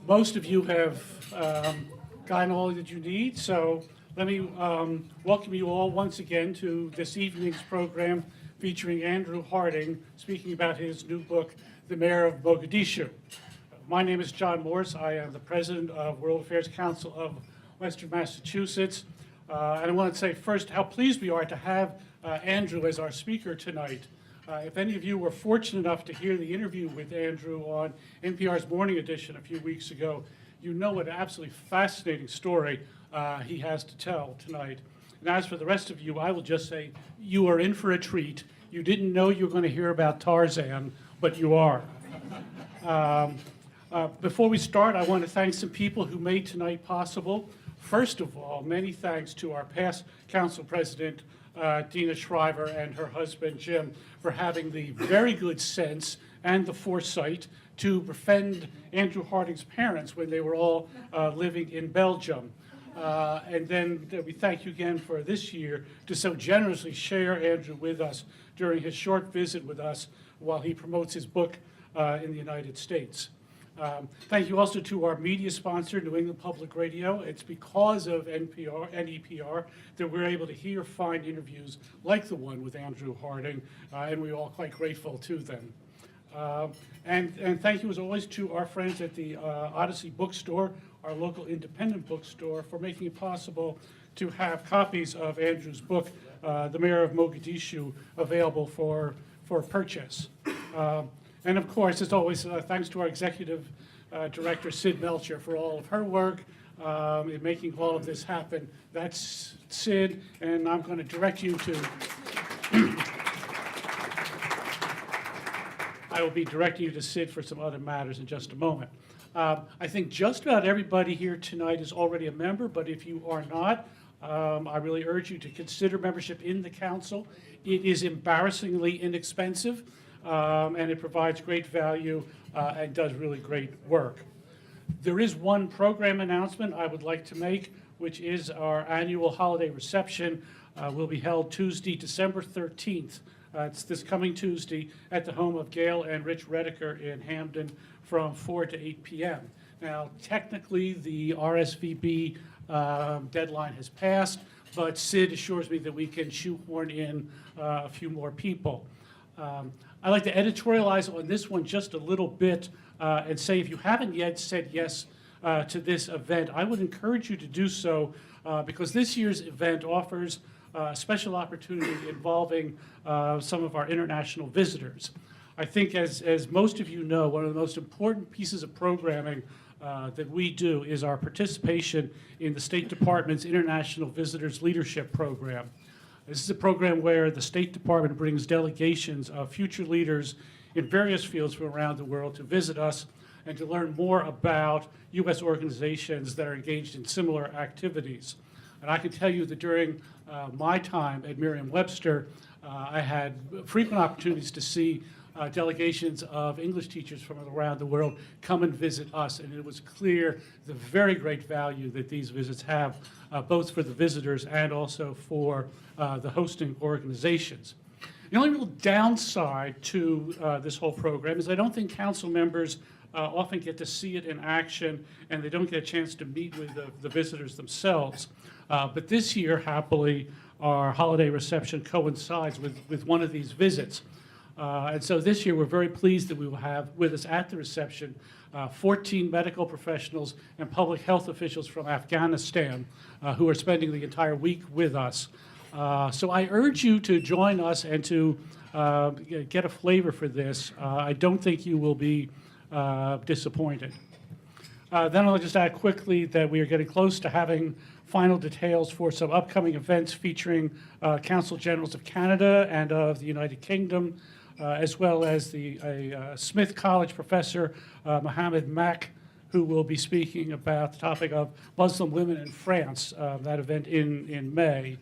Most of you have gotten all that you need, so let me welcome you all once again to this evening's program featuring Andrew Harding speaking about his new book, The Mayor of Mogadishu. My name is John Morse. I am the president of World Affairs Council of Western Massachusetts. And I want to say first how pleased we are to have Andrew as our speaker tonight. If any of you were fortunate enough to hear the interview with Andrew on NPR's Morning Edition a few weeks ago, you know what an absolutely fascinating story he has to tell tonight. And as for the rest of you, I will just say you are in for a treat. You didn't know you were going to hear about Tarzan, but you are. Before we start, I want to thank some people who made tonight possible. First of all, many thanks to our past council president, Dina Shriver, and her husband, Jim, for having the very good sense and the foresight to befriend Andrew Harding's parents when they were all living in Belgium. And then we thank you again for this year to so generously share Andrew with us during his short visit with us while he promotes his book in the United States. Thank you also to our media sponsor, New England Public Radio. It's because of NEPR that we're able to hear fine interviews like the one with Andrew Harding, and we're all quite grateful to them. And thank you as always to our friends at the Odyssey Bookstore, our local independent bookstore, for making it possible to have copies of Andrew's book, The Mayor of Mogadishu, available for purchase. And of course, as always, thanks to our executive director, Sid Melcher, for all of her work in making all of this happen. That's Sid, and I'm going to direct you to, I will be directing you to Sid for some other matters in just a moment. I think just about everybody here tonight is already a member, but if you are not, I really urge you to consider membership in the council. It is embarrassingly inexpensive. And it provides great value and does really great work. There is one program announcement I would like to make, which is our annual holiday reception will be held Tuesday, December 13th. It's this coming Tuesday at the home of Gail and Rich Redeker in Hamden from 4 to 8 p.m. Now, technically, the RSVP deadline has passed, but Sid assures me that we can shoehorn in a few more people. I'd like to editorialize on this one just a little bit and say if you haven't yet said yes to this event, I would encourage you to do so because this year's event offers a special opportunity involving some of our international visitors. I think as most of you know, one of the most important pieces of programming that we do is our participation in the State Department's International Visitors Leadership Program. This is a program where the State Department brings delegations of future leaders in various fields from around the world to visit us and to learn more about U.S. organizations that are engaged in similar activities. And I can tell you that during my time at Merriam-Webster, I had frequent opportunities to see delegations of English teachers from around the world come and visit us, and it was clear the very great value that these visits have, both for the visitors and also for the hosting organizations. The only real downside to this whole program is I don't think council members often get to see it in action, and they don't get a chance to meet with the visitors themselves. But this year, happily, our holiday reception coincides with one of these visits. And so this year, we're very pleased that we will have with us at the reception 14 medical professionals and public health officials from Afghanistan who are spending the entire week with us. So I urge you to join us and to get a flavor for this. I don't think you will be disappointed. Then I'll just add quickly that we are getting close to having final details for some upcoming events featuring Consul Generals of Canada and of the United Kingdom, as well as the Smith College professor, Mohammed Mak, who will be speaking about the topic of Muslim women in France, that event in May.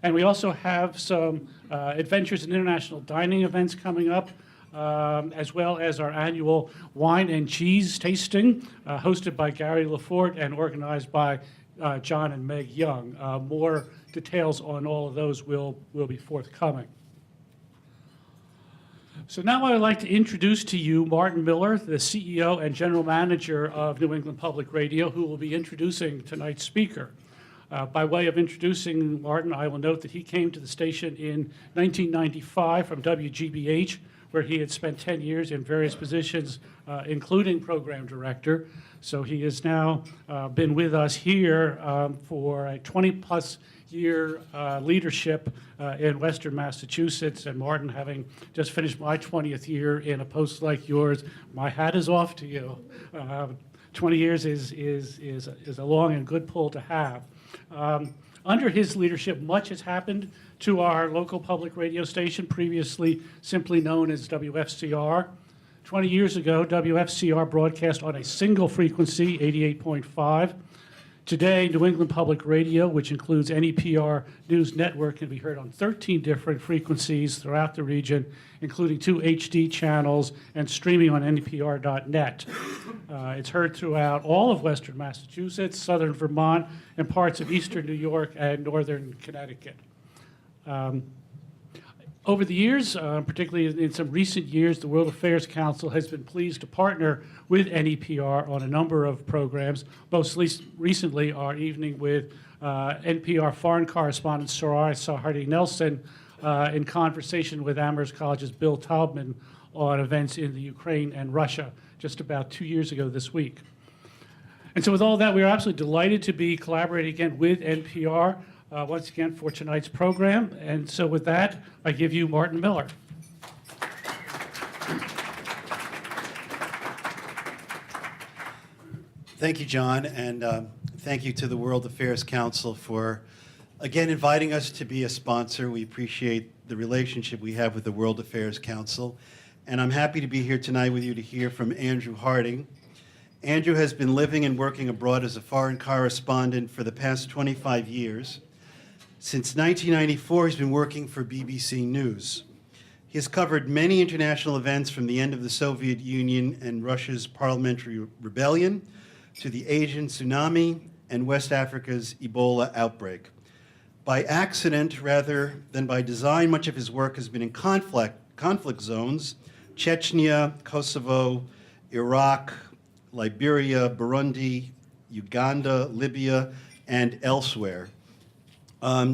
And we also have some adventures and international dining events coming up, as well as our annual wine and cheese tasting, hosted by Gary Lafort and organized by John and Meg Young. More details on all of those will be forthcoming. So now I would like to introduce to you Martin Miller, the CEO and General Manager of New England Public Radio, who will be introducing tonight's speaker. By way of introducing Martin, I will note that he came to the station in 1995 from WGBH, where he had spent 10 years in various positions, including program director. So he has now been with us here for a 20-plus year leadership in Western Massachusetts. And Martin, having just finished my 20th year in a post like yours, my hat is off to you. 20 years is a long and good pull to have. Under his leadership, much has happened to our local public radio station, previously simply known as WFCR. 20 years ago, WFCR broadcast on a single frequency, 88.5. Today, New England Public Radio, which includes NEPR News Network, can be heard on 13 different frequencies throughout the region, including 2 HD channels and streaming on NEPR.net. It's heard throughout all of Western Massachusetts, southern Vermont, and parts of eastern New York and northern Connecticut. Over the years, particularly in some recent years, the World Affairs Council has been pleased to partner with NEPR on a number of programs. Most recently, our evening with NPR foreign correspondent Sarai Sahardi Nelson in conversation with Amherst College's Bill Taubman on events in the Ukraine and Russia just about 2 years ago this week. And so with all that, we are absolutely delighted to be collaborating again with NPR once again for tonight's program. And so with that, I give you Martin Miller. Thank you, John, and thank you to the World Affairs Council for, again, inviting us to be a sponsor. We appreciate the relationship we have with the World Affairs Council. And I'm happy to be here tonight with you to hear from Andrew Harding. Andrew has been living and working abroad as a foreign correspondent for the past 25 years. Since 1994, he's been working for BBC News. He has covered many international events from the end of the Soviet Union and Russia's parliamentary rebellion to the Asian tsunami and West Africa's Ebola outbreak. By accident rather than by design, much of his work has been in conflict zones: Chechnya, Kosovo, Iraq, Liberia, Burundi, Uganda, Libya, and elsewhere.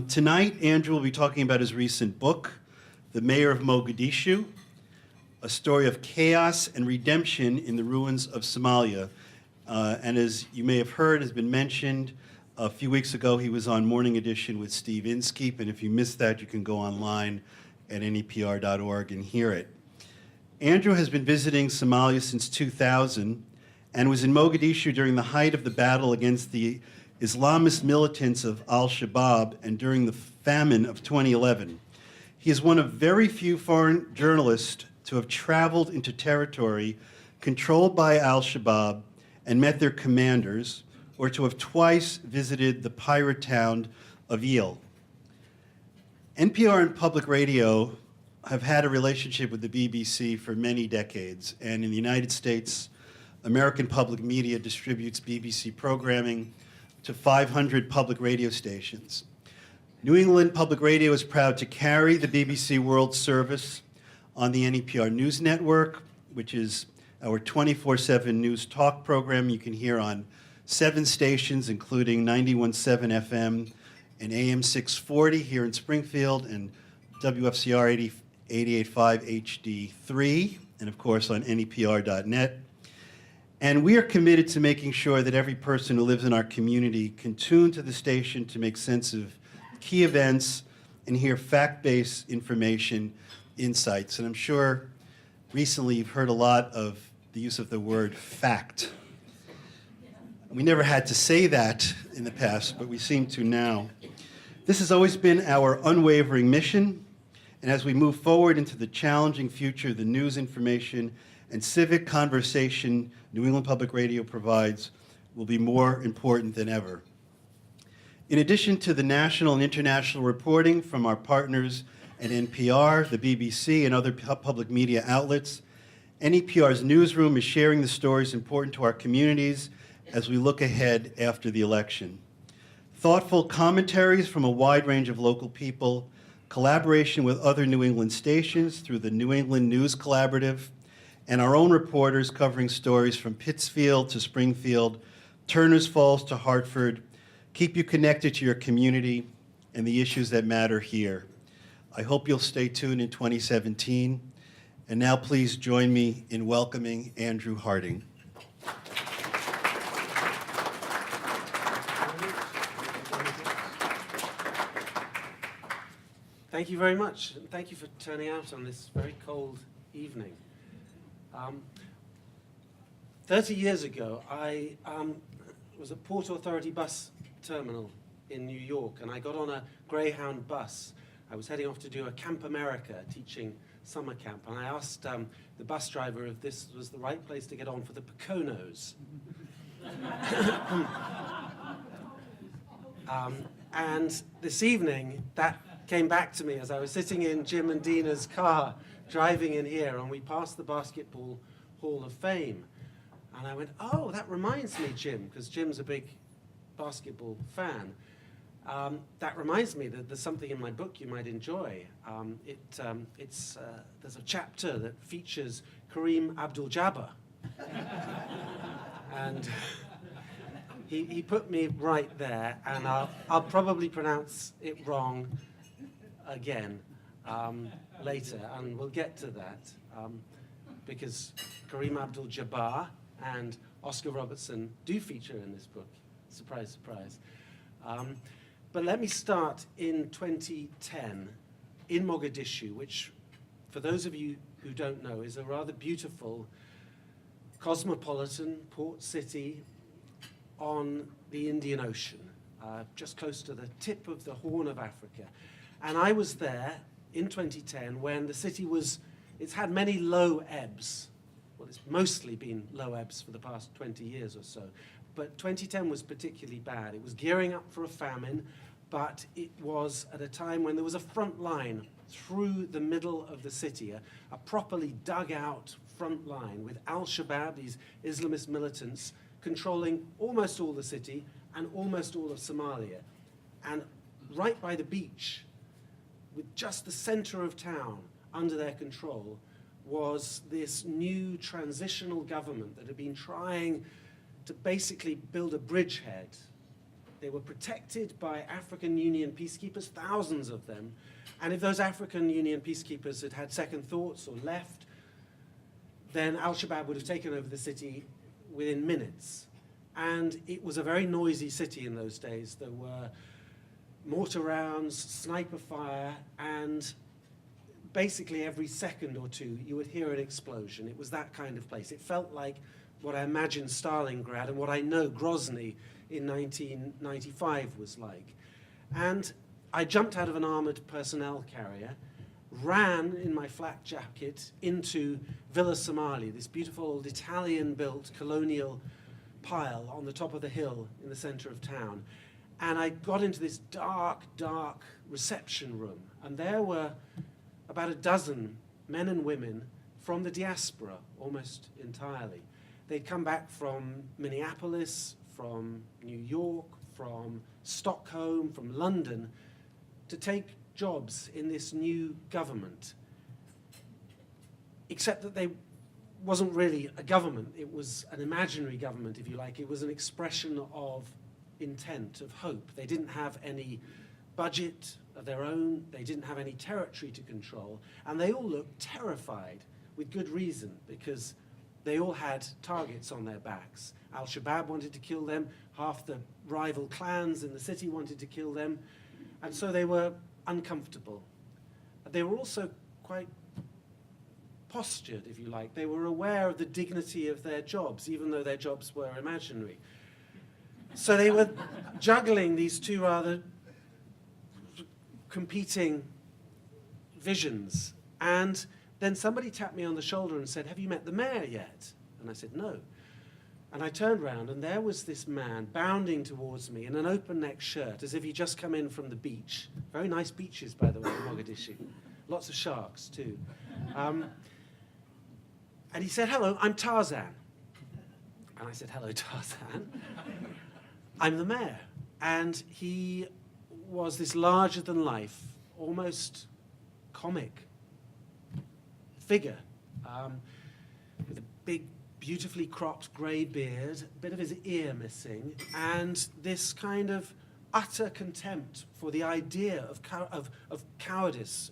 Tonight, Andrew will be talking about his recent book, The Mayor of Mogadishu, a story of chaos and redemption in the ruins of Somalia. And as you may have heard, has been mentioned, a few weeks ago he was on Morning Edition with Steve Inskeep, and if you missed that, you can go online at nepr.org and hear it. Andrew has been visiting Somalia since 2000 and was in Mogadishu during the height of the battle against the Islamist militants of al-Shabaab and during the famine of 2011. He is one of very few foreign journalists to have traveled into territory controlled by al-Shabaab and met their commanders, or to have twice visited the pirate town of Eel. NPR and public radio have had a relationship with the BBC for many decades, and in the United States, American public media distributes BBC programming to 500 public radio stations. New England Public Radio is proud to carry the BBC World Service on the NEPR News Network, which is our 24/7 news talk program you can hear on 7 stations, including 91.7 FM and AM 640 here in Springfield, and WFCR 88.5 HD3, and of course on NEPR.net. And we are committed to making sure that every person who lives in our community can tune to the station to make sense of key events and hear fact-based information, insights. And I'm sure recently you've heard a lot of the use of the word fact. We never had to say that in the past, but we seem to now. This has always been our unwavering mission, and as we move forward into the challenging future, the news, information, and civic conversation New England Public Radio provides will be more important than ever. In addition to the national and international reporting from our partners at NPR, the BBC, and other public media outlets, NEPR's newsroom is sharing the stories important to our communities as we look ahead after the election. Thoughtful commentaries from a wide range of local people, collaboration with other New England stations through the New England News Collaborative, and our own reporters covering stories from Pittsfield to Springfield, Turners Falls to Hartford, keep you connected to your community and the issues that matter here. I hope you'll stay tuned in 2017. And now please join me in welcoming Andrew Harding. Thank you very much, and thank you for turning out on this very cold evening. 30 years ago, I was at Port Authority bus terminal in New York, and I got on a Greyhound bus. I was heading off to do a Camp America teaching summer camp, and I asked the bus driver if this was the right place to get on for the Poconos. And this evening, that came back to me as I was sitting in Jim and Dina's car, driving in here, and we passed the Basketball Hall of Fame. And I went, oh, that reminds me, Jim, because Jim's a big basketball fan. That reminds me that there's something in my book you might enjoy. There's a chapter that features Kareem Abdul-Jabbar. And he put me right there, and I'll probably pronounce it wrong again later, and we'll get to that, because Kareem Abdul-Jabbar and Oscar Robertson do feature in this book. Surprise, surprise. But let me start in 2010 in Mogadishu, which, for those of you who don't know, is a rather beautiful cosmopolitan port city on the Indian Ocean, just close to the tip of the Horn of Africa. And I was there in 2010 when the city it's had many low ebbs. Well, it's mostly been low ebbs for the past 20 years or so. But 2010 was particularly bad. It was gearing up for a famine, but it was at a time when there was a front line through the middle of the city, a properly dug out front line with Al-Shabaab, these Islamist militants, controlling almost all the city and almost all of Somalia. And right by the beach, with just the center of town under their control, was this new transitional government that had been trying to basically build a bridgehead. They were protected by African Union peacekeepers, thousands of them, and if those African Union peacekeepers had had second thoughts or left, then Al-Shabaab would have taken over the city within minutes. And it was a very noisy city in those days. There were mortar rounds, sniper fire, and basically every second or two you would hear an explosion. It was that kind of place. It felt like what I imagine Stalingrad and what I know Grozny in 1995 was like. And I jumped out of an armored personnel carrier, ran in my flak jacket into Villa Somali, this beautiful old Italian-built colonial pile on the top of the hill in the center of town. And I got into this dark, dark reception room, and there were about a dozen men and women from the diaspora, almost entirely. They'd come back from Minneapolis, from New York, from Stockholm, from London, to take jobs in this new government. Except that they wasn't really a government. It was an imaginary government, if you like. It was an expression of intent, of hope. They didn't have any budget of their own. They didn't have any territory to control. And they all looked terrified, with good reason, because they all had targets on their backs. Al-Shabaab wanted to kill them. Half the rival clans in the city wanted to kill them. And so they were uncomfortable. They were also quite postured, if you like. They were aware of the dignity of their jobs, even though their jobs were imaginary. So they were juggling these two rather competing visions. And then somebody tapped me on the shoulder and said, "Have you met the mayor yet?" And I said, "No." And I turned round, and there was this man bounding towards me in an open-neck shirt, as if he'd just come in from the beach. Very nice beaches, by the way, in Mogadishu. Lots of sharks, too. And he said, "Hello, I'm Tarzan." And I said, "Hello, Tarzan. I'm the mayor." And he was this larger-than-life, almost comic figure with a big, beautifully cropped grey beard, a bit of his ear missing, and this kind of utter contempt for the idea of cowardice,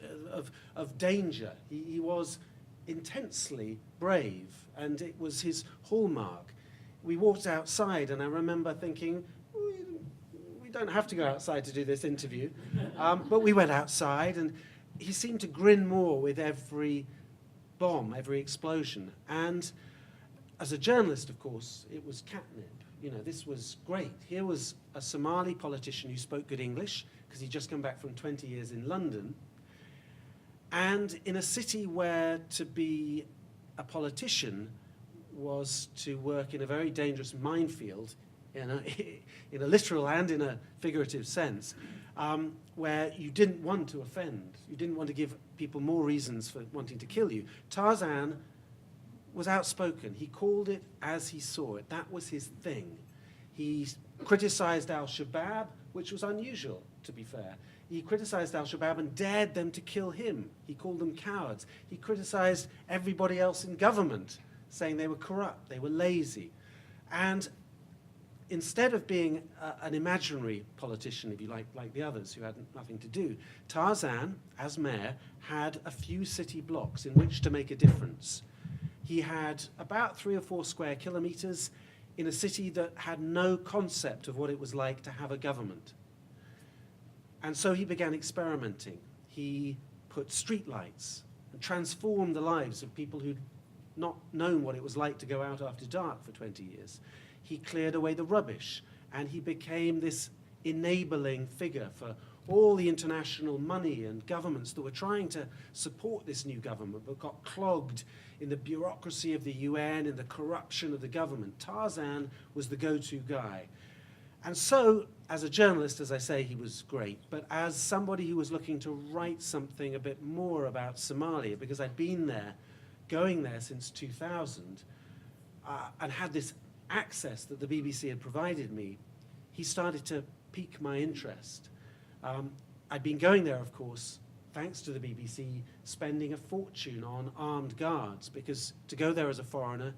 of danger. He was intensely brave, and it was his hallmark. We walked outside, and I remember thinking, we don't have to go outside to do this interview. But we went outside, and he seemed to grin more with every bomb, every explosion. And as a journalist, of course, it was catnip. You know, this was great. Here was a Somali politician who spoke good English, because he'd just come back from 20 years in London, and in a city where to be a politician was to work in a very dangerous minefield, in a literal and in a figurative sense, where you didn't want to offend. You didn't want to give people more reasons for wanting to kill you. Tarzan was outspoken. He called it as he saw it. That was his thing. He criticized al-Shabaab, which was unusual, to be fair. He criticized al-Shabaab and dared them to kill him. He called them cowards. He criticized everybody else in government, saying they were corrupt, they were lazy. And instead of being an imaginary politician, if you like the others who had nothing to do, Tarzan, as mayor, had a few city blocks in which to make a difference. He had about 3 or 4 square kilometers in a city that had no concept of what it was like to have a government. And so he began experimenting. He put streetlights and transformed the lives of people who'd not known what it was like to go out after dark for 20 years. He cleared away the rubbish, and he became this enabling figure for all the international money and governments that were trying to support this new government but got clogged in the bureaucracy of the UN and the corruption of the government. Tarzan was the go-to guy. And so, as a journalist, as I say, he was great, but as somebody who was looking to write something a bit more about Somalia, because I'd been there, going there since 2000, and had this access that the BBC had provided me, he started to pique my interest. I'd been going there, of course, thanks to the BBC, spending a fortune on armed guards, because to go there as a foreigner,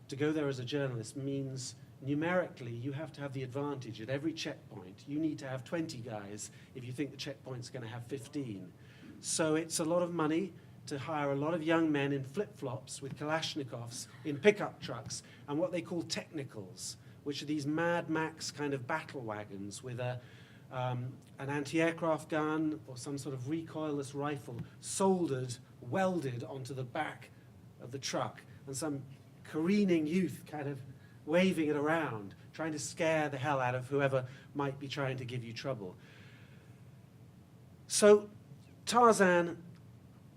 to go there as a journalist means numerically you have to have the advantage at every checkpoint. You need to have 20 guys if you think the checkpoint's going to have 15. So it's a lot of money to hire a lot of young men in flip-flops with Kalashnikovs in pickup trucks and what they call technicals, which are these Mad Max kind of battle wagons with an anti-aircraft gun or some sort of recoilless rifle soldered, welded onto the back of the truck, and some careening youth kind of waving it around, trying to scare the hell out of whoever might be trying to give you trouble. So Tarzan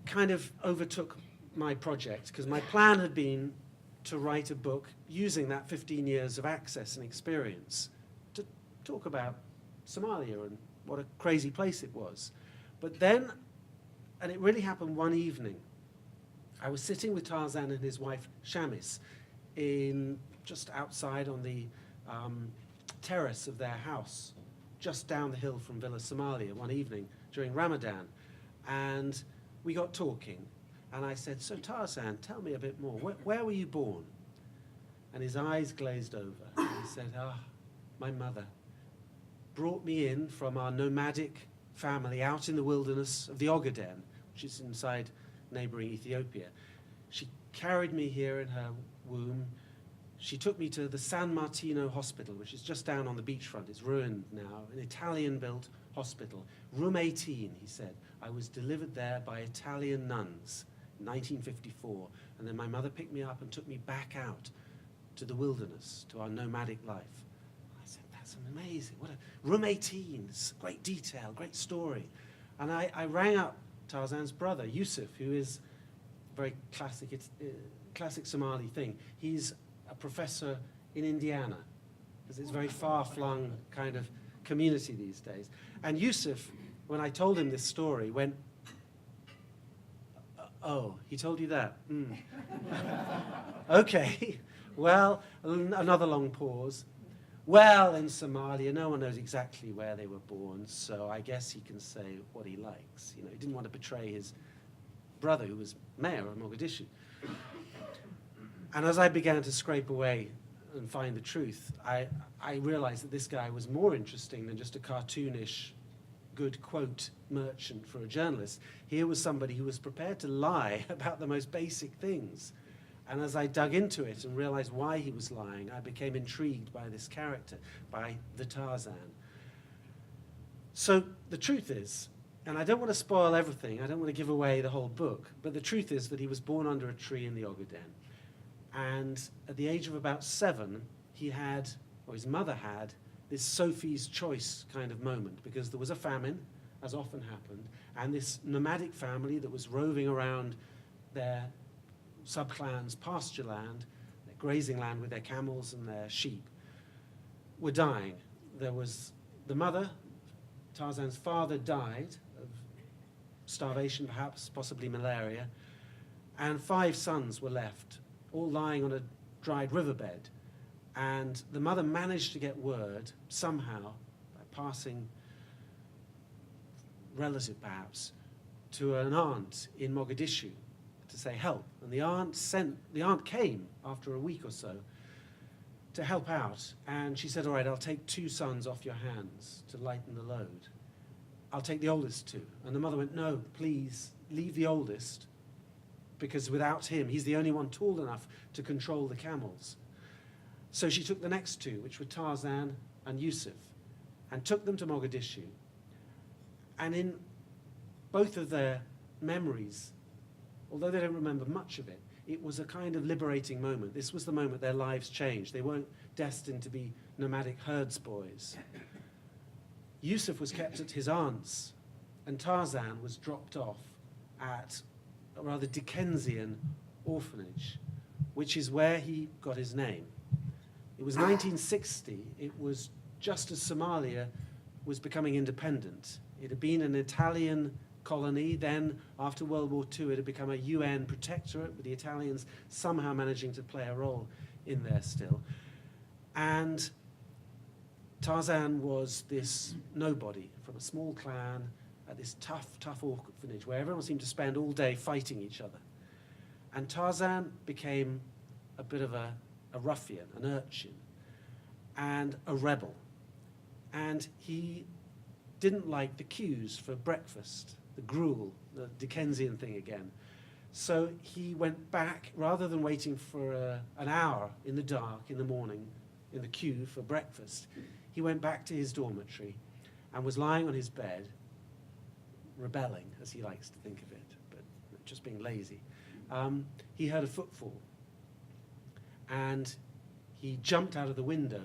kind of overtook my project, because my plan had been to write a book using that 15 years of access and experience to talk about Somalia and what a crazy place it was. But then, and it really happened one evening, I was sitting with Tarzan and his wife Shamis in just outside on the terrace of their house, just down the hill from Villa Somalia one evening during Ramadan. And we got talking, and I said, so Tarzan, tell me a bit more. Where were you born? And his eyes glazed over. And he said, my mother brought me in from our nomadic family out in the wilderness of the Ogaden, which is inside neighboring Ethiopia. She carried me here in her womb. She took me to the San Martino Hospital, which is just down on the beachfront. It's ruined now, an Italian-built hospital. Room 18, he said. I was delivered there by Italian nuns in 1954. And then my mother picked me up and took me back out to the wilderness, to our nomadic life. I said, that's amazing. What a room 18, it's great detail, great story. And I rang up Tarzan's brother, Yusuf, who is a very classic Somali thing. He's a professor in Indiana, because it's a very far-flung kind of community these days. And Yusuf, when I told him this story, went, oh, he told you that? Okay, well, another long pause. Well, in Somalia, no one knows exactly where they were born, so I guess he can say what he likes. You know, he didn't want to betray his brother, who was mayor of Mogadishu. And as I began to scrape away and find the truth, I realized that this guy was more interesting than just a cartoonish, good quote merchant for a journalist. Here was somebody who was prepared to lie about the most basic things. And as I dug into it and realized why he was lying, I became intrigued by this character, by the Tarzan. So the truth is, and I don't want to spoil everything, I don't want to give away the whole book, but the truth is that he was born under a tree in the Ogaden. And at the age of about 7, he had, or his mother had, this Sophie's choice kind of moment, because there was a famine, as often happened, and this nomadic family that was roving around their subclan's pasture land, their grazing land with their camels and their sheep, were dying. There was the mother, Tarzan's father, died of starvation perhaps, possibly malaria, and 5 sons were left, all lying on a dried riverbed. And the mother managed to get word, somehow, by passing relative perhaps, to an aunt in Mogadishu to say help. And the aunt came after a week or so to help out. And she said, all right, I'll take 2 sons off your hands to lighten the load. I'll take the oldest 2. And the mother went, no, please, leave the oldest, because without him, he's the only one tall enough to control the camels. So she took the next 2, which were Tarzan and Yusuf, and took them to Mogadishu. And in both of their memories, although they don't remember much of it, it was a kind of liberating moment. This was the moment their lives changed. They weren't destined to be nomadic herds boys. Yusuf was kept at his aunt's, and Tarzan was dropped off at a rather Dickensian orphanage, which is where he got his name. It was 1960. It was just as Somalia was becoming independent. It had been an Italian colony. Then, after World War II, it had become a UN protectorate, with the Italians somehow managing to play a role in there still. And Tarzan was this nobody from a small clan at this tough orphanage where everyone seemed to spend all day fighting each other. And Tarzan became a bit of a ruffian, an urchin, and a rebel. And he didn't like the queues for breakfast, the gruel, the Dickensian thing again. So he went back, rather than waiting for an hour in the dark in the morning in the queue for breakfast, he went back to his dormitory and was lying on his bed, rebelling, as he likes to think of it, but just being lazy. He heard a footfall, and he jumped out of the window,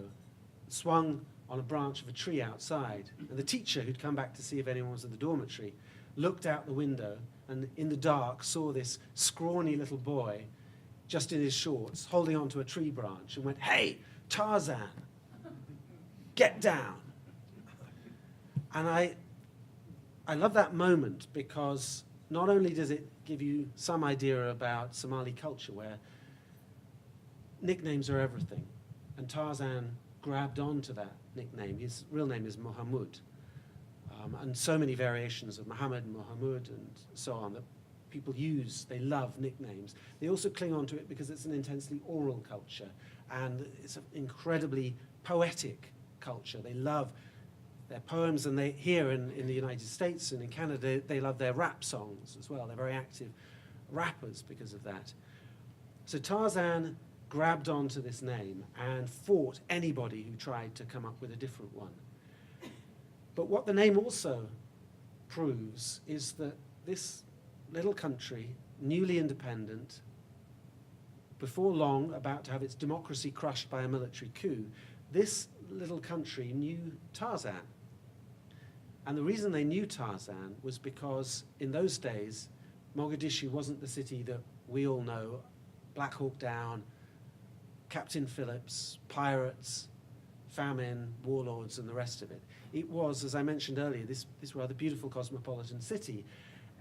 swung on a branch of a tree outside, and the teacher, who'd come back to see if anyone was in the dormitory, looked out the window and in the dark saw this scrawny little boy just in his shorts holding onto a tree branch and went, "Hey, Tarzan, get down." And I love that moment, because not only does it give you some idea about Somali culture, where nicknames are everything, and Tarzan grabbed onto that nickname. His real name is Mohamud, and so many variations of Muhammad and Mohamud and so on that people use. They love nicknames. They also cling on to it because it's an intensely oral culture, and it's an incredibly poetic culture. They love their poems, and they here in the United States and in Canada, they love their rap songs as well. They're very active rappers because of that. So Tarzan grabbed onto this name and fought anybody who tried to come up with a different one. But what the name also proves is that this little country, newly independent, before long about to have its democracy crushed by a military coup, this little country knew Tarzan. And the reason they knew Tarzan was because in those days, Mogadishu wasn't the city that we all know, Black Hawk Down, Captain Phillips, pirates, famine, warlords, and the rest of it. It was, as I mentioned earlier, this rather beautiful cosmopolitan city.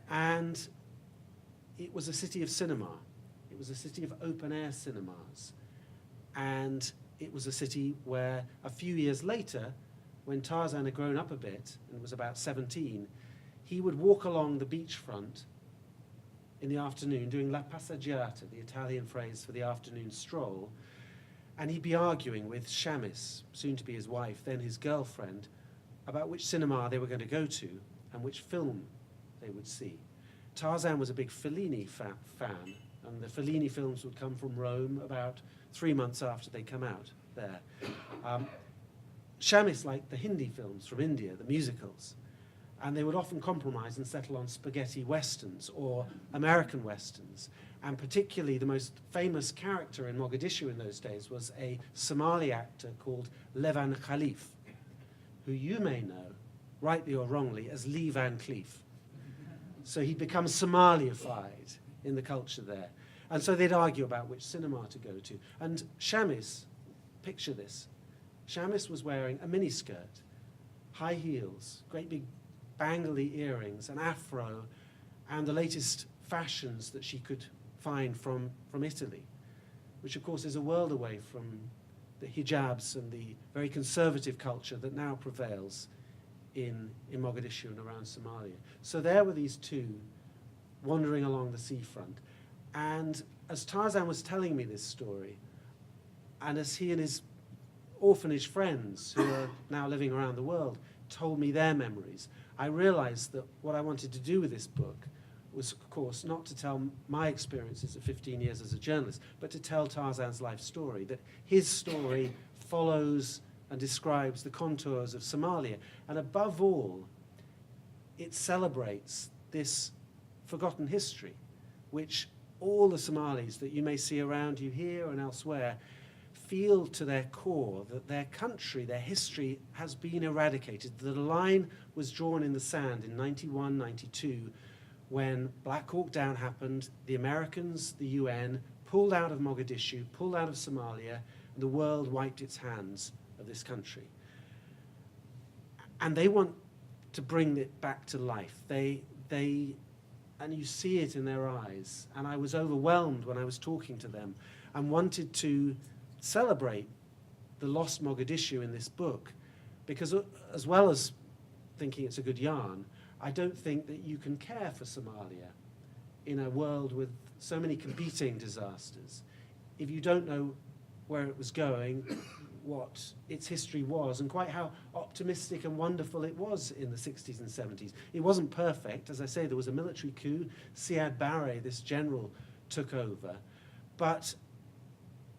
And it was a city of cinema. It was a city of open-air cinemas. And it was a city where a few years later, when Tarzan had grown up a bit and was about 17, he would walk along the beachfront in the afternoon doing la passeggiata, the Italian phrase for the afternoon stroll, and he'd be arguing with Shamis, soon to be his wife, then his girlfriend, about which cinema they were going to go to and which film they would see. Tarzan was a big Fellini fan, and the Fellini films would come from Rome about 3 months after they come out there. Shamis liked the Hindi films from India, the musicals, and they would often compromise and settle on spaghetti westerns or American westerns. And particularly the most famous character in Mogadishu in those days was a Somali actor called Levan Khalif, who you may know, rightly or wrongly, as Lee Van Cleef. So he'd become Somalified in the culture there. And so they'd argue about which cinema to go to. And Shamis, picture this, Shamis was wearing a miniskirt, high heels, great big bangly earrings, an afro, and the latest fashions that she could find from Italy, which of course is a world away from the hijabs and the very conservative culture that now prevails in Mogadishu and around Somalia. So there were these two wandering along the seafront. And as Tarzan was telling me this story, and as he and his orphanage friends who are now living around the world told me their memories, I realized that what I wanted to do with this book was, of course, not to tell my experiences of 15 years as a journalist, but to tell Tarzan's life story, that his story follows and describes the contours of Somalia. And above all, it celebrates this forgotten history, which all the Somalis that you may see around you here and elsewhere feel to their core that their country, their history has been eradicated. The line was drawn in the sand in 91, 92, when Black Hawk Down happened, the Americans, the UN, pulled out of Mogadishu, pulled out of Somalia, and the world wiped its hands of this country. And they want to bring it back to life. And you see it in their eyes. And I was overwhelmed when I was talking to them and wanted to celebrate the lost Mogadishu in this book, because as well as thinking it's a good yarn, I don't think that you can care for Somalia in a world with so many competing disasters if you don't know where it was going, what its history was, and quite how optimistic and wonderful it was in the 60s and 70s. It wasn't perfect. As I say, there was a military coup. Siad Barre, this general, took over. But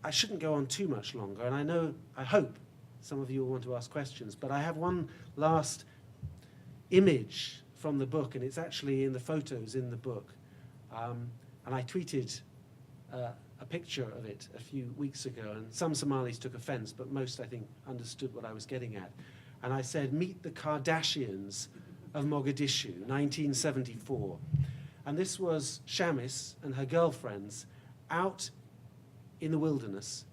I shouldn't go on too much longer, and I hope some of you will want to ask questions, but I have one last image from the book, and it's actually in the photos in the book. And I tweeted a picture of it a few weeks ago, and some Somalis took offense, but most, I think, understood what I was getting at. And I said, "Meet the Kardashians of Mogadishu, 1974." And this was Shamis and her girlfriends out in the wilderness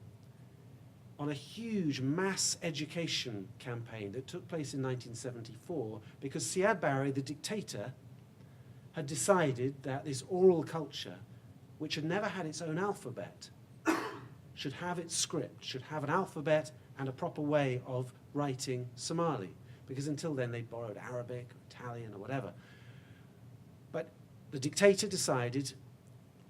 on a huge mass education campaign that took place in 1974 because Siad Barre, the dictator, had decided that this oral culture, which had never had its own alphabet, should have its script, should have an alphabet and a proper way of writing Somali, because until then they'd borrowed Arabic or Italian or whatever. But the dictator decided,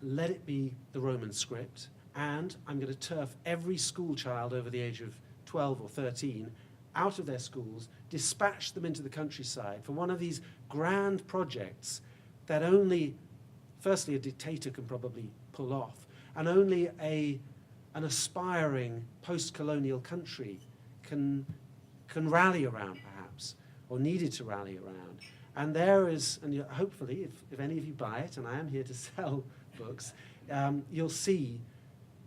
let it be the Roman script, and I'm going to turf every school child over the age of 12 or 13 out of their schools, dispatch them into the countryside for one of these grand projects that only, firstly, a dictator can probably pull off, and only an aspiring post-colonial country can rally around, perhaps, or needed to rally around. And there is, and hopefully, if any of you buy it, and I am here to sell books, you'll see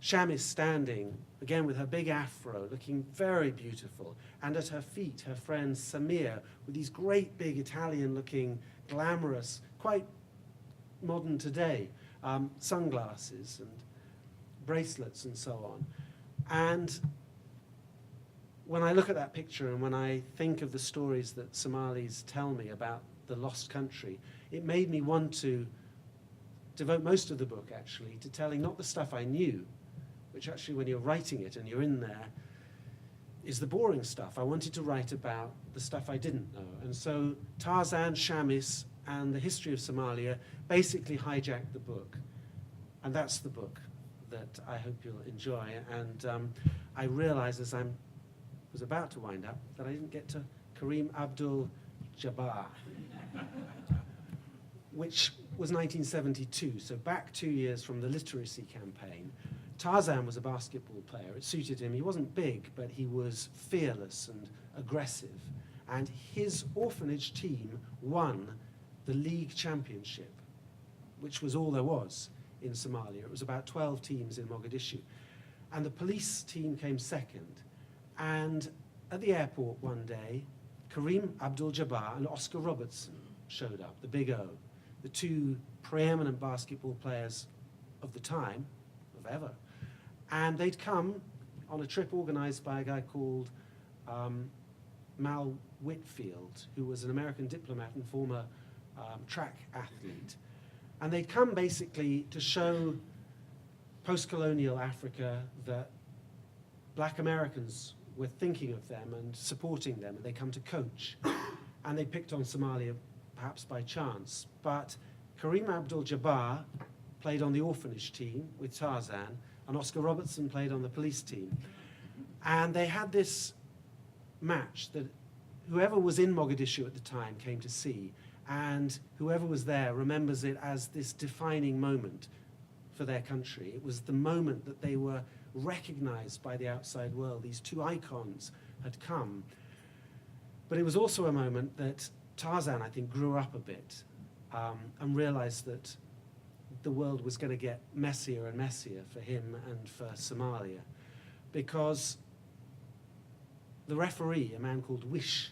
Shamis standing, again with her big afro, looking very beautiful, and at her feet, her friend Samir, with these great big Italian-looking, glamorous, quite modern today, sunglasses and bracelets and so on. And when I look at that picture and when I think of the stories that Somalis tell me about the lost country, it made me want to devote most of the book, actually, to telling not the stuff I knew, which actually when you're writing it and you're in there, is the boring stuff. I wanted to write about the stuff I didn't know. And so Tarzan, Shamis, and the history of Somalia basically hijacked the book. And that's the book that I hope you'll enjoy. And I realized as I was about to wind up that I didn't get to Kareem Abdul-Jabbar, which was 1972, so back 2 years from the literacy campaign. Tarzan was a basketball player. It suited him. He wasn't big, but he was fearless and aggressive. And his orphanage team won the league championship, which was all there was in Somalia. It was about 12 teams in Mogadishu. And the police team came second. And at the airport one day, Kareem Abdul-Jabbar and Oscar Robertson showed up, the Big O, the two preeminent basketball players of the time, of ever. And they'd come on a trip organized by a guy called Mal Whitfield, who was an American diplomat and former track athlete. And they'd come basically to show post-colonial Africa that black Americans were thinking of them and supporting them, and they come to coach. And they picked on Somalia perhaps by chance. But Kareem Abdul-Jabbar played on the orphanage team with Tarzan, and Oscar Robertson played on the police team. And they had this match that whoever was in Mogadishu at the time came to see, and whoever was there remembers it as this defining moment for their country. It was the moment that they were recognized by the outside world. These two icons had come. But it was also a moment that Tarzan, I think, grew up a bit and realized that the world was going to get messier and messier for him and for Somalia, because the referee, a man called Wish,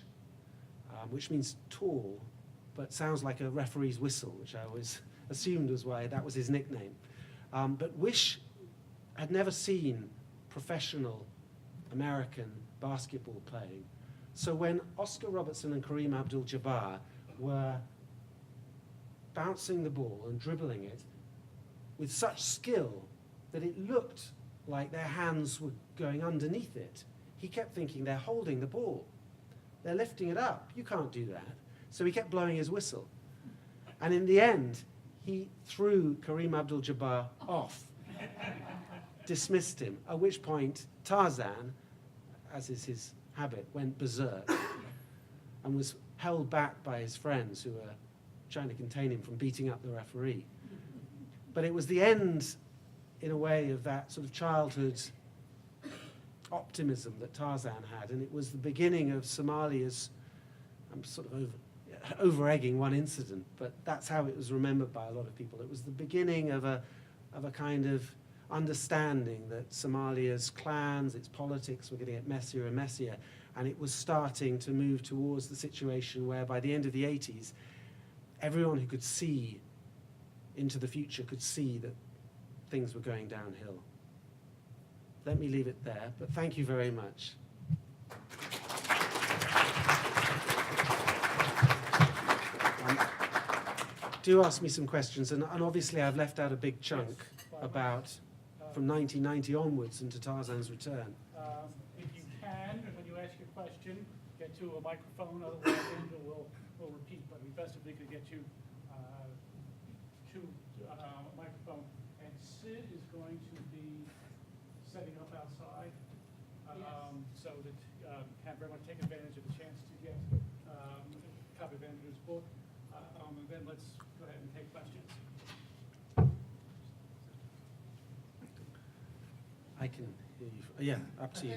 which means tall, but sounds like a referee's whistle, which I always assumed was why that was his nickname. But Wish had never seen professional American basketball playing. So when Oscar Robertson and Kareem Abdul-Jabbar were bouncing the ball and dribbling it with such skill that it looked like their hands were going underneath it, he kept thinking, they're holding the ball. They're lifting it up. You can't do that. So he kept blowing his whistle. And in the end, he threw Kareem Abdul-Jabbar off, dismissed him, at which point Tarzan, as is his habit, went berserk and was held back by his friends who were trying to contain him from beating up the referee. But it was the end, in a way, of that sort of childhood optimism that Tarzan had, and it was the beginning of Somalia's, I'm sort of over-egging one incident, but that's how it was remembered by a lot of people. It was the beginning of a kind of understanding that Somalia's clans, its politics were going to get messier and messier, and it was starting to move towards the situation where by the end of the 80s, everyone who could see into the future could see that things were going downhill. Let me leave it there, but thank you very much. Do ask me some questions, and obviously I've left out a big chunk about from 1990 onwards into Tarzan's return. If you can, when you ask your question, get to a microphone, otherwise Angel will repeat, but we best if we could get you to a microphone. And Sid is going to be setting up outside, so that can very much take advantage of the chance to get a copy of Andrew's book. And then let's go ahead and take questions. I can hear you. Yeah, up to you.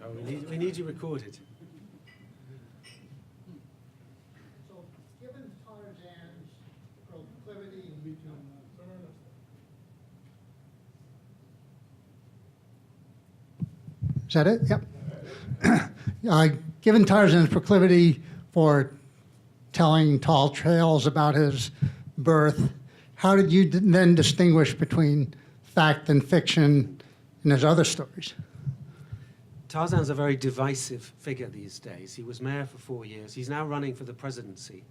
Oh, we need you recorded. So, given Tarzan's proclivity, is that it? Yep. Given Tarzan's proclivity for telling tall tales about his birth, how did you then distinguish between fact and fiction in his other stories? Tarzan's a very divisive figure these days. He was mayor for 4 years. He's now running for the presidency.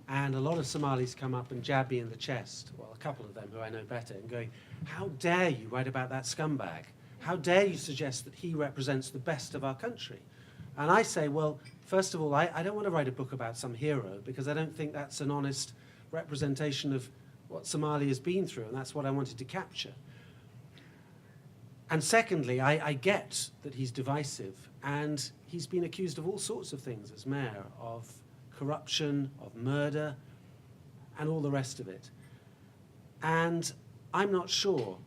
And a lot of Somalis come up and jab me in the chest, well, a couple of them who I know better, and going, how dare you write about that scumbag? how dare you suggest that he represents the best of our country? And I say, well, first of all, I don't want to write a book about some hero, because I don't think that's an honest representation of what Somalia has been through, and that's what I wanted to capture. And secondly, I get that he's divisive, and he's been accused of all sorts of things as mayor, of corruption, of murder, and all the rest of it. And I'm not sure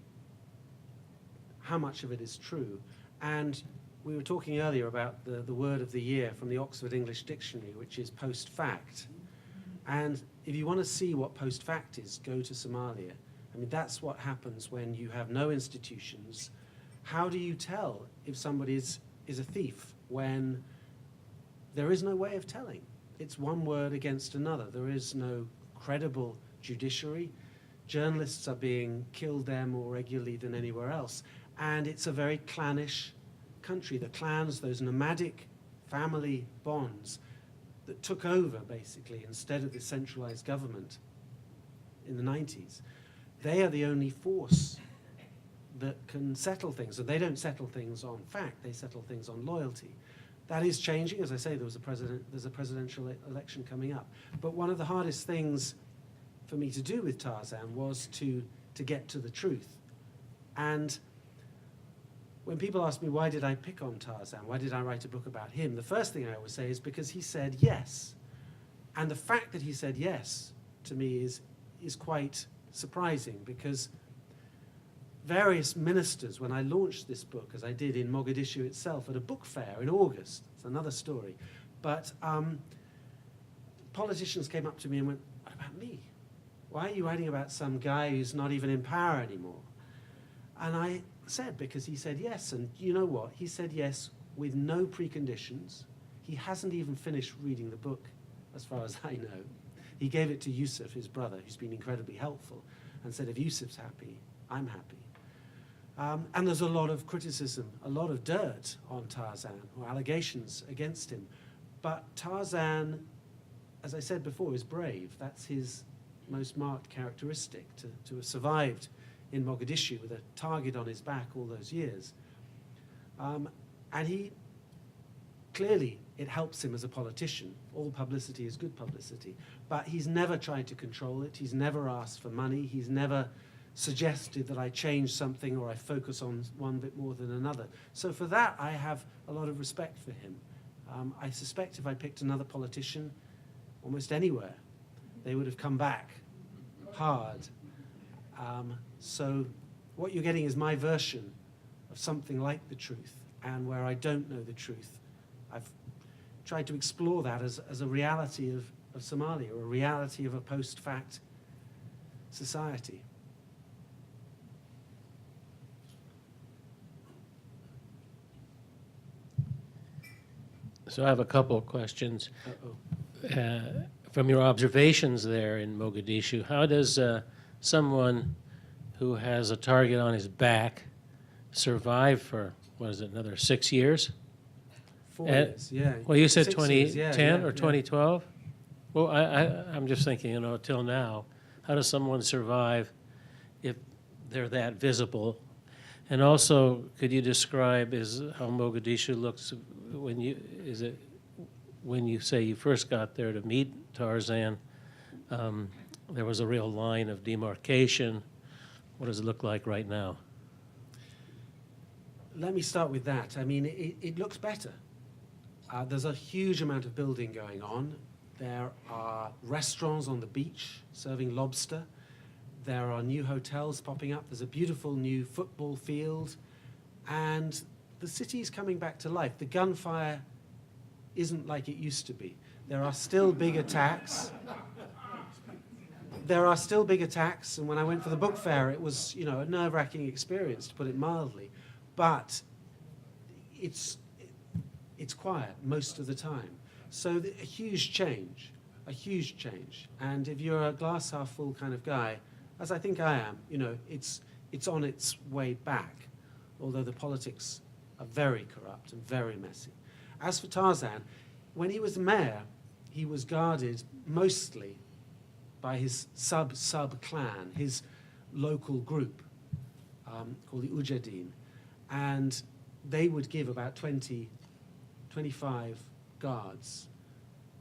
how much of it is true. And we were talking earlier about the word of the year from the Oxford English Dictionary, which is post-fact. And if you want to see what post-fact is, go to Somalia. I mean, that's what happens when you have no institutions. How do you tell if somebody is a thief when there is no way of telling? It's one word against another. There is no credible judiciary. Journalists are being killed there more regularly than anywhere else. And it's a very clannish country. The clans, those nomadic family bonds that took over, basically, instead of the centralized government in the 90s, they are the only force that can settle things. And they don't settle things on fact, they settle things on loyalty. That is changing. As I say, there's a presidential election coming up. But one of the hardest things for me to do with Tarzan was to get to the truth. And when people ask me, why did I pick on Tarzan? Why did I write a book about him? The first thing I always say is because he said yes. And the fact that he said yes, to me, is quite surprising, because various ministers, when I launched this book, as I did in Mogadishu itself, at a book fair in August, it's another story, but politicians came up to me and went, what about me? Why are you writing about some guy who's not even in power anymore? And I said, because he said yes. And you know what? He said yes with no preconditions. He hasn't even finished reading the book, as far as I know. He gave it to Yusuf, his brother, who's been incredibly helpful, and said, if Yusuf's happy, I'm happy. And there's a lot of criticism, a lot of dirt on Tarzan, or allegations against him. But Tarzan, as I said before, is brave. That's his most marked characteristic, to have survived in Mogadishu with a target on his back all those years. And he, clearly, it helps him as a politician. All publicity is good publicity. But he's never tried to control it. He's never asked for money. He's never suggested that I change something or I focus on one bit more than another. So for that, I have a lot of respect for him. I suspect if I picked another politician, almost anywhere, they would have come back hard. So what you're getting is my version of something like the truth, and where I don't know the truth, I've tried to explore that as a reality of Somalia, or a reality of a post-fact society. So I have a couple of questions. Uh-oh. From your observations there in Mogadishu, how does someone who has a target on his back survive for, what is it, another 6 years? 4 years, yeah. Well, you said 6 years, 2010 or yeah. 2012? Well, I'm just thinking, till now, how does someone survive if they're that visible? And also, could you describe how Mogadishu looks when you say you first got there to meet Tarzan? There was a real line of demarcation. What does it look like right now? Let me start with that. I mean, it looks better. There's a huge amount of building going on. There are restaurants on the beach serving lobster. There are new hotels popping up. There's a beautiful new football field. And the city's coming back to life. The gunfire isn't like it used to be. There are still big attacks. There are still big attacks, and when I went for the book fair, it was, a nerve-wracking experience, to put it mildly. But it's quiet most of the time. So a huge change, a huge change. And if you're a glass half full kind of guy, as I think I am, it's on its way back, although the politics are very corrupt and very messy. As for Tarzan, when he was mayor, he was guarded mostly by his sub-clan, his local group called the Ujadin. and they would give about 20, 25 guards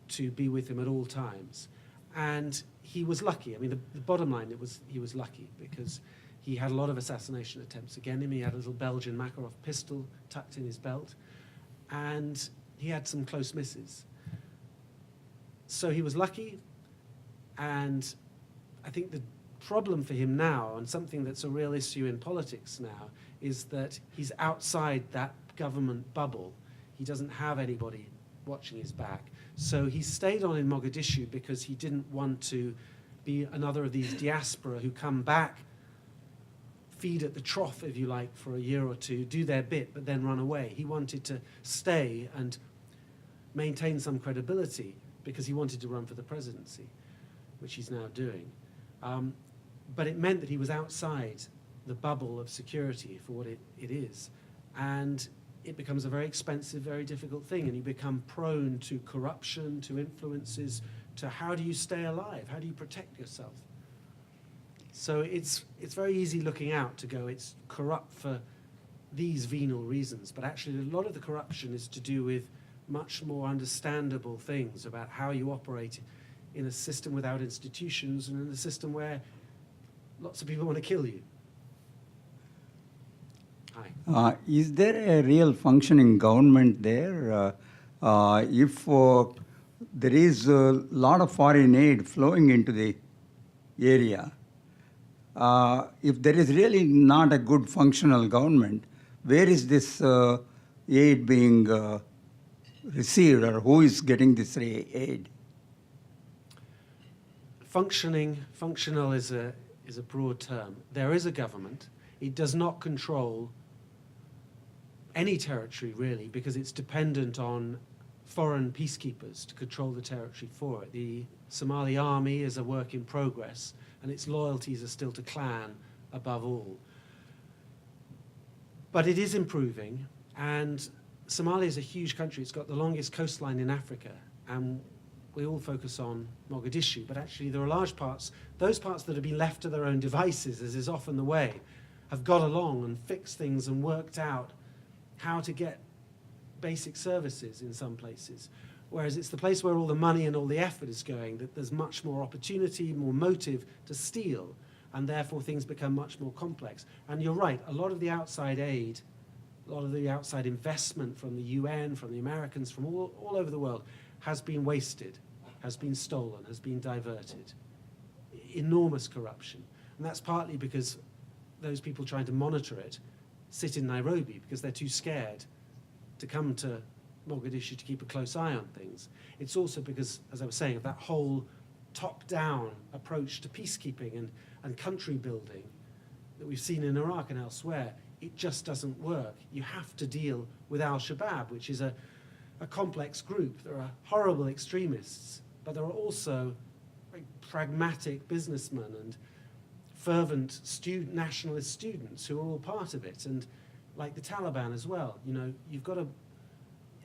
to be with him at all times. And he was lucky. I mean, the bottom line, he was lucky because he had a lot of assassination attempts against him. He had a little Belgian Makarov pistol tucked in his belt, and he had some close misses. So he was lucky, and I think the problem for him now, and something that's a real issue in politics now, is that he's outside that government bubble. He doesn't have anybody watching his back. So he stayed on in Mogadishu because he didn't want to be another of these diaspora who come back, feed at the trough, if you like, for a year or two, do their bit, but then run away. He wanted to stay and maintain some credibility because he wanted to run for the presidency, which he's now doing. But it meant that he was outside the bubble of security for what it is. And it becomes a very expensive, very difficult thing, and you become prone to corruption, to influences, to how do you stay alive? How do you protect yourself? So it's very easy looking out to go, it's corrupt for these venal reasons, but actually a lot of the corruption is to do with much more understandable things about how you operate in a system without institutions and in a system where lots of people want to kill you. Hi. Is there a real functioning government there? If there is a lot of foreign aid flowing into the area, if there is really not a good functional government, where is this aid being received, or who is getting this aid? Functional is a broad term. There is a government. It does not control any territory, really, because it's dependent on foreign peacekeepers to control the territory for it. The Somali army is a work in progress, and its loyalties are still to clan above all. But it is improving, and Somalia is a huge country. It's got the longest coastline in Africa, and we all focus on Mogadishu, but actually there are large parts, those parts that have been left to their own devices, as is often the way, have got along and fixed things and worked out how to get basic services in some places. Whereas it's the place where all the money and all the effort is going that there's much more opportunity, more motive to steal, and therefore things become much more complex. And you're right, a lot of the outside aid, a lot of the outside investment from the UN, from the Americans, from all over the world, has been wasted, has been stolen, has been diverted. Enormous corruption. And that's partly because those people trying to monitor it sit in Nairobi because they're too scared to come to Mogadishu to keep a close eye on things. It's also because, as I was saying, of that whole top-down approach to peacekeeping and country building that we've seen in Iraq and elsewhere. It just doesn't work. You have to deal with al-Shabaab, which is a complex group. There are horrible extremists, but there are also very pragmatic businessmen and fervent nationalist students who are all part of it, and like the Taliban as well. You know, you've got to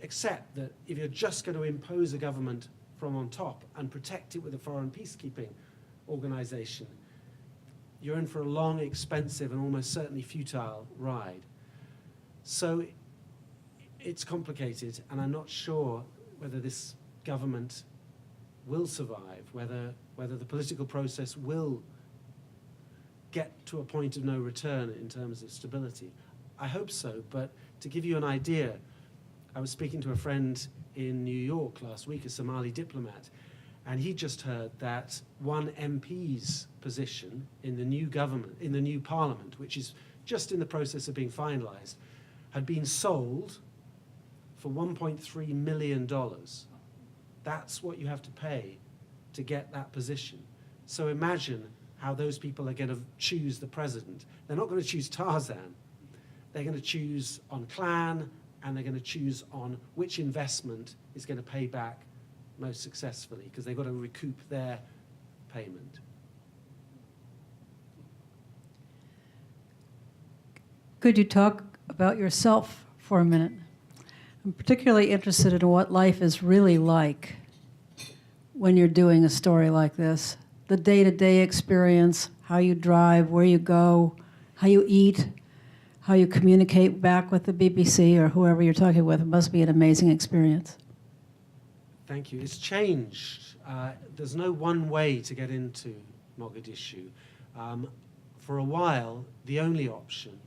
accept that if you're just going to impose a government from on top and protect it with a foreign peacekeeping organization, you're in for a long, expensive, and almost certainly futile ride. So it's complicated, and I'm not sure whether this government will survive, whether the political process will get to a point of no return in terms of stability. I hope so, but to give you an idea, I was speaking to a friend in New York last week, a Somali diplomat, and he just heard that one MP's position in the new government, in the new parliament, which is just in the process of being finalized, had been sold for $1.3 million. That's what you have to pay to get that position. So imagine how those people are going to choose the president. They're not going to choose Tarzan. They're going to choose on clan, and they're going to choose on which investment is going to pay back most successfully, because they've got to recoup their payment. Could you talk about yourself for a minute? I'm particularly interested in what life is really like when you're doing a story like this. The day-to-day experience, how you drive, where you go, how you eat, how you communicate back with the BBC or whoever you're talking with. It must be an amazing experience. Thank you. It's changed. There's no one way to get into Mogadishu. For a while, the only option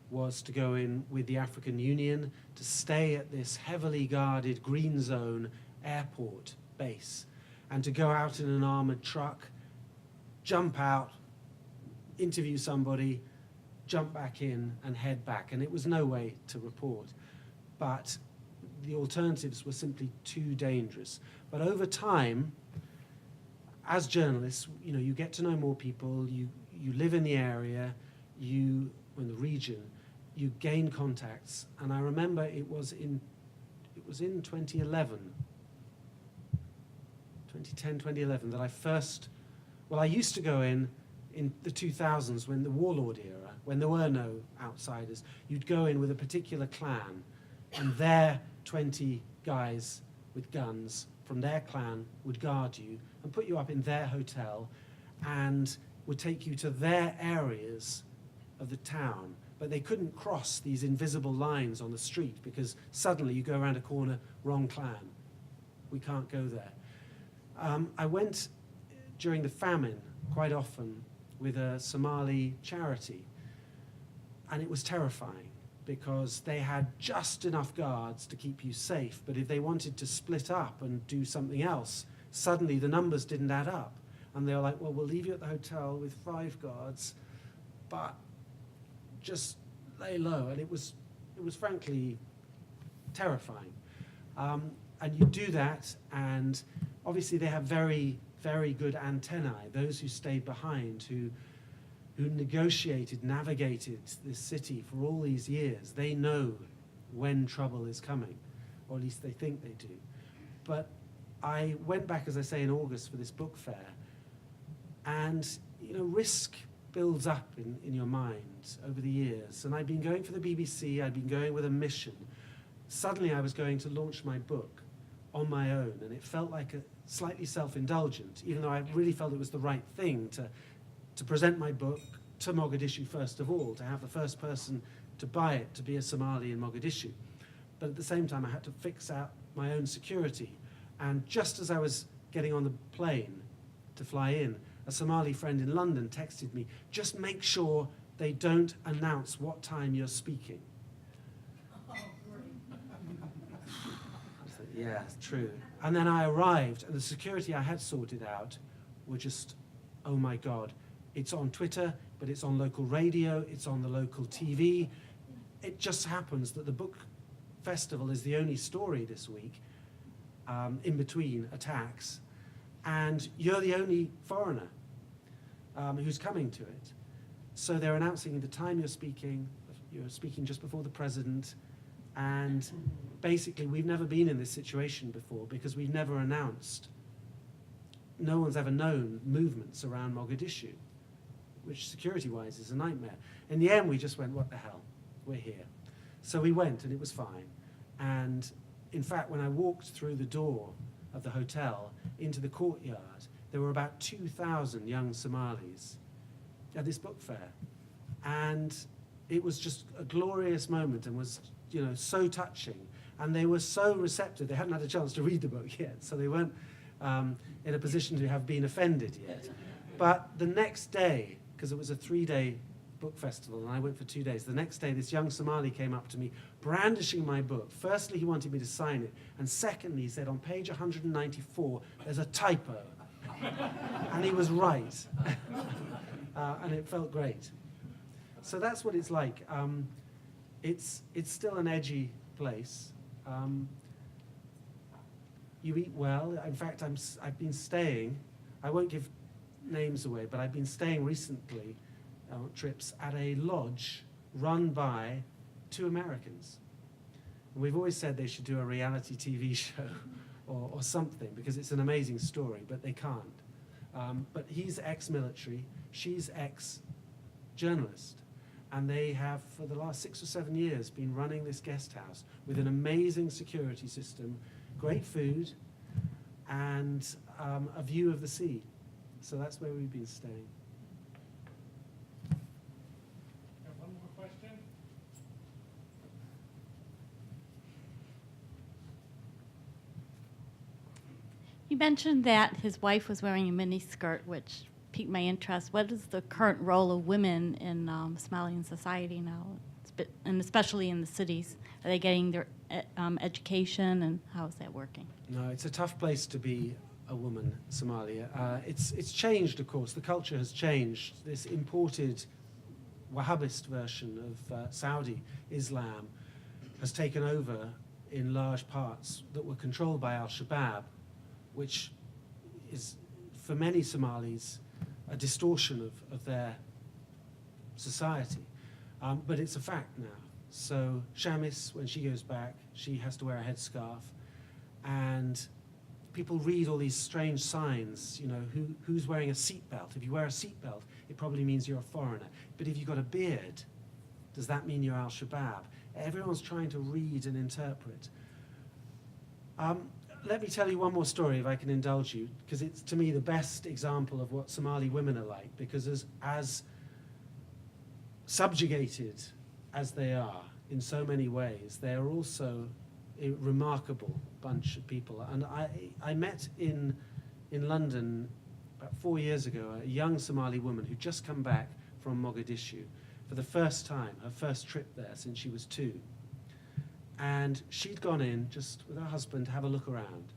was to go in with the African Union, to stay at this heavily guarded green zone airport base, and to go out in an armored truck, jump out, interview somebody, jump back in and head back. And it was no way to report. But the alternatives were simply too dangerous. But over time, as journalists, you know, you get to know more people, you live in the area, in the region, you gain contacts. And I remember it was in 2011, 2010, 2011, that I first, well, I used to go in the 2000s, when the warlord era, when there were no outsiders. You'd go in with a particular clan, and their 20 guys with guns from their clan would guard you and put you up in their hotel and would take you to their areas of the town. But they couldn't cross these invisible lines on the street, because suddenly you go around a corner, wrong clan. We can't go there. I went during the famine quite often with a Somali charity, and it was terrifying, because they had just enough guards to keep you safe, but if they wanted to split up and do something else, suddenly the numbers didn't add up. And they were like, well, we'll leave you at the hotel with 5 guards, but just lay low. And it was frankly terrifying. And you do that, and obviously they have very, very good antennae, those who stayed behind, who negotiated, navigated this city for all these years. They know when trouble is coming, or at least they think they do. But I went back, as I say, in August for this book fair, and you know, risk builds up in your mind over the years. And I'd been going for the BBC, I'd been going with a mission. Suddenly I was going to launch my book on my own, and it felt like a slightly self-indulgent, even though I really felt it was the right thing to present my book to Mogadishu first of all, to have the first person to buy it to be a Somali in Mogadishu. But at the same time, I had to fix out my own security. And just as I was getting on the plane to fly in, a Somali friend in London texted me, just make sure they don't announce what time you're speaking. I said, yeah, true. And then I arrived, and the security I had sorted out were just, oh my God, it's on Twitter, but it's on local radio, it's on the local TV. It just happens that the book festival is the only story this week, in between attacks, and you're the only foreigner who's coming to it. So they're announcing the time you're speaking just before the president, and basically we've never been in this situation before, because we've never announced, no one's ever known movements around Mogadishu, which security-wise is a nightmare. In the end, we just went, what the hell, we're here. So we went, and it was fine. And in fact, when I walked through the door of the hotel into the courtyard, there were about 2,000 young Somalis at this book fair. And it was just a glorious moment, and was, you know, so touching. And they were so receptive. They hadn't had a chance to read the book yet, so they weren't in a position to have been offended yet. But the next day, because it was a 3-day book festival, and I went for 2 days. The next day, this young Somali came up to me, brandishing my book. Firstly, he wanted me to sign it, and secondly, he said, on page 194, there's a typo. And he was right. And it felt great. So that's what it's like. It's still an edgy place. You eat well. In fact, I've been staying, I won't give names away, but I've been staying recently on trips at a lodge run by 2 Americans. And we've always said they should do a reality TV show or something, because it's an amazing story, but they can't. But he's ex-military, she's ex-journalist. And they have, for the last 6 or 7 years, been running this guest house with an amazing security system, great food, and a view of the sea. So that's where we've been staying. One more question. mentioned that his wife was wearing a mini skirt, which piqued my interest. What is the current role of women in Somalian society now, and especially in the cities? Are they getting their education, and how is that working? No, it's a tough place to be a woman, Somalia. It's changed, of course. The culture has changed. This imported Wahhabist version of Saudi Islam has taken over in large parts that were controlled by al-Shabaab, which is, for many Somalis, a distortion of their society. But it's a fact now. So Shamis, when she goes back, she has to wear a headscarf. And people read all these strange signs, you know, who's wearing a seatbelt? If you wear a seatbelt, it probably means you're a foreigner. But if you've got a beard, does that mean you're al-Shabaab? Everyone's trying to read and interpret. Let me tell you one more story, if I can indulge you, because it's, to me, the best example of what Somali women are like, because as subjugated as they are in so many ways, they are also a remarkable bunch of people. And I met in London about 4 years ago a young Somali woman who'd just come back from Mogadishu for the first time, her first trip there since she was 2. And she'd gone in just with her husband to have a look around.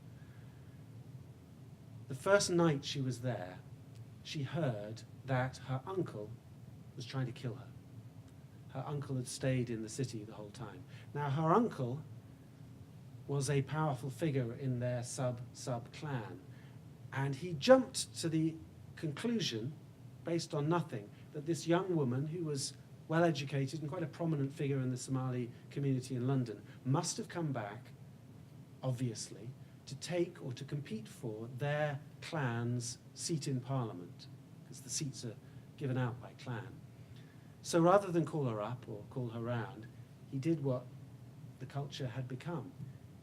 The first night she was there, she heard that her uncle was trying to kill her. Her uncle had stayed in the city the whole time. Now, her uncle was a powerful figure in their sub-clan. And he jumped to the conclusion, based on nothing, that this young woman, who was well-educated and quite a prominent figure in the Somali community in London, must have come back, obviously, to take or to compete for their clan's seat in Parliament, because the seats are given out by clan. So rather than call her up or call her round, he did what the culture had become.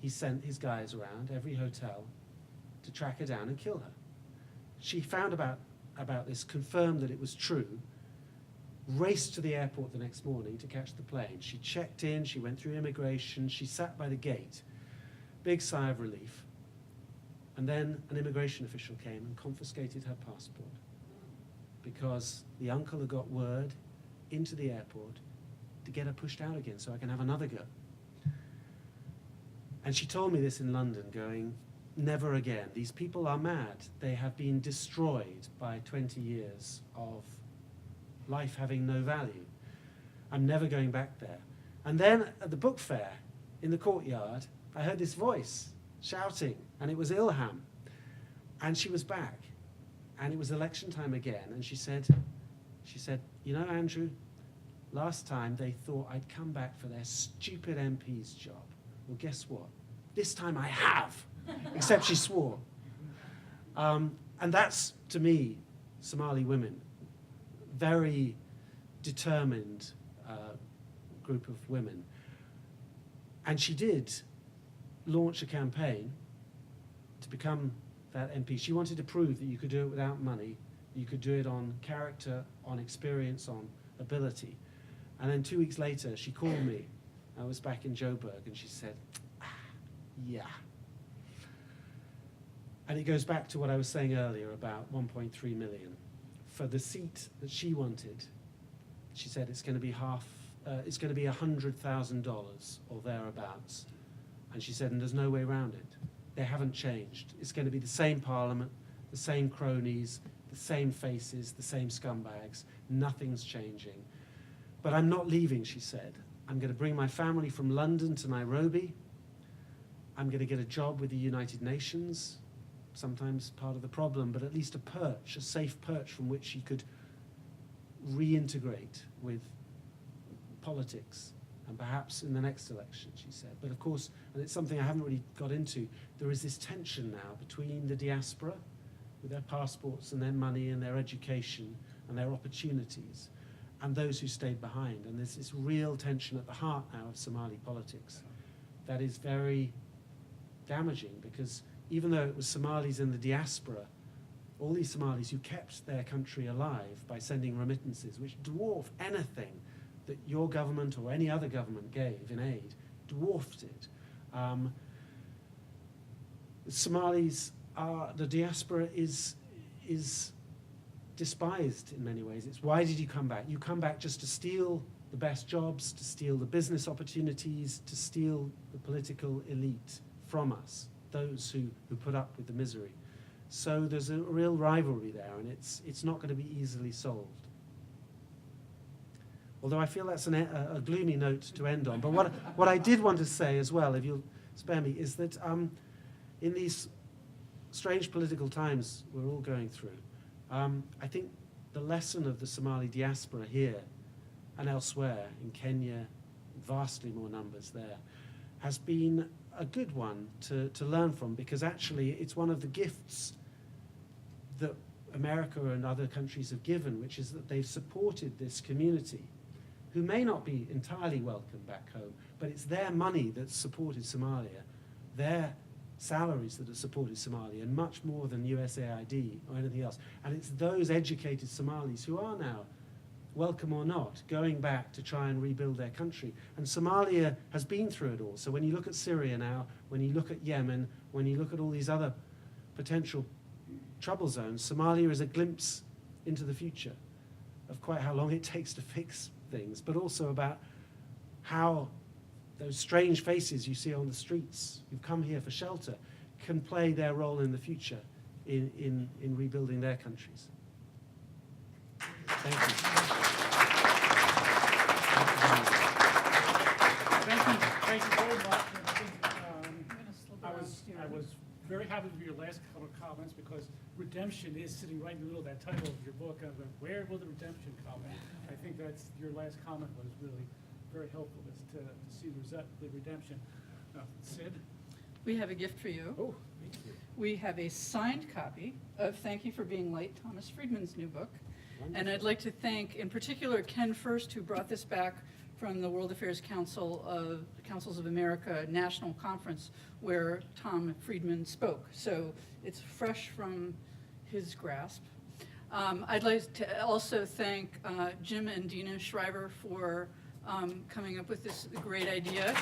He sent his guys around every hotel to track her down and kill her. She found about this, confirmed that it was true, raced to the airport the next morning to catch the plane. She checked in, she went through immigration, she sat by the gate, big sigh of relief. And then an immigration official came and confiscated her passport because the uncle had got word into the airport to get her pushed out again so I can have another go. And she told me this in London, going, never again. These people are mad. They have been destroyed by 20 years of life having no value. I'm never going back there. And then at the book fair in the courtyard, I heard this voice shouting, and it was Ilham. And she was back. And it was election time again. And she said, you know, Andrew, last time they thought I'd come back for their stupid MP's job. Well, guess what? This time I have, except she swore. And that's, to me, Somali women. Very determined group of women. And she did launch a campaign to become that MP. She wanted to prove that you could do it without money, you could do it on character, on experience, on ability. And then 2 weeks later, she called me. I was back in Joburg, and she said, yeah. And it goes back to what I was saying earlier about 1.3 million. For the seat that she wanted, she said it's going to be it's going to be $100,000 or thereabouts. And she said, and there's no way around it. They haven't changed. It's going to be the same parliament, the same cronies, the same faces, the same scumbags. Nothing's changing. But I'm not leaving, she said. I'm going to bring my family from London to Nairobi. I'm going to get a job with the United Nations, sometimes part of the problem, but at least a perch, a safe perch from which she could reintegrate with politics, and perhaps in the next election, she said. But of course, and it's something I haven't really got into, there is this tension now between the diaspora, with their passports and their money and their education and their opportunities, and those who stayed behind. And there's this real tension at the heart now of Somali politics that is very damaging, because even though it was Somalis in the diaspora, all these Somalis who kept their country alive by sending remittances, which dwarf anything that your government or any other government gave in aid, dwarfed it. The Somalis the diaspora is despised in many ways. It's why did you come back? You come back just to steal the best jobs, to steal the business opportunities, to steal the political elite from us, those who put up with the misery. So there's a real rivalry there, and it's not going to be easily solved. Although I feel that's a gloomy note to end on. But what I did want to say as well, if you'll spare me, is that in these strange political times we're all going through, I think the lesson of the Somali diaspora here and elsewhere, in Kenya, vastly more numbers there, has been a good one to learn from, because actually it's one of the gifts that America and other countries have given, which is that they've supported this community, who may not be entirely welcome back home, but it's their money that's supported Somalia, their salaries that have supported Somalia, and much more than USAID or anything else. And it's those educated Somalis who are now, welcome or not, going back to try and rebuild their country. And Somalia has been through it all. So when you look at Syria now, when you look at Yemen, when you look at all these other potential trouble zones, Somalia is a glimpse into the future of quite how long it takes to fix things, but also about how those strange faces you see on the streets who've come here for shelter can play their role in the future in rebuilding their countries. Thank you. Thank you very much. I was very happy with your last couple of comments, because redemption is sitting right in the middle of that title of your book. I was like, where will the redemption come? I think that's your last comment was really very helpful to see the redemption. Sid? We have a gift for you. Oh, thank you. We have a signed copy of Thank You for Being Late, Thomas Friedman's new book. And I'd like to thank, in particular, Ken First, who brought this back from the World Affairs Council of Councils of America National Conference, where Tom Friedman spoke. So it's fresh from his grasp. I'd like to also thank Jim and Dina Shriver for coming up with this great idea.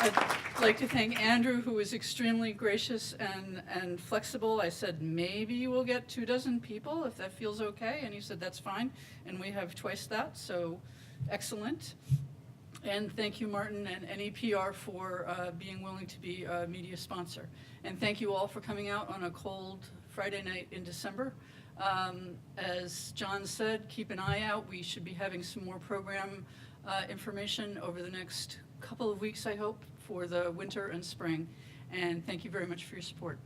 I'd like to thank Andrew, who was extremely gracious and flexible. I said, maybe we'll get 24 people if that feels okay. And he said, that's fine. And we have twice that, so excellent. And thank you, Martin and NEPR, for being willing to be a media sponsor. And thank you all for coming out on a cold Friday night in December. As John said, keep an eye out. We should be having some more program information over the next couple of weeks, I hope, for the winter and spring. And thank you very much for your support.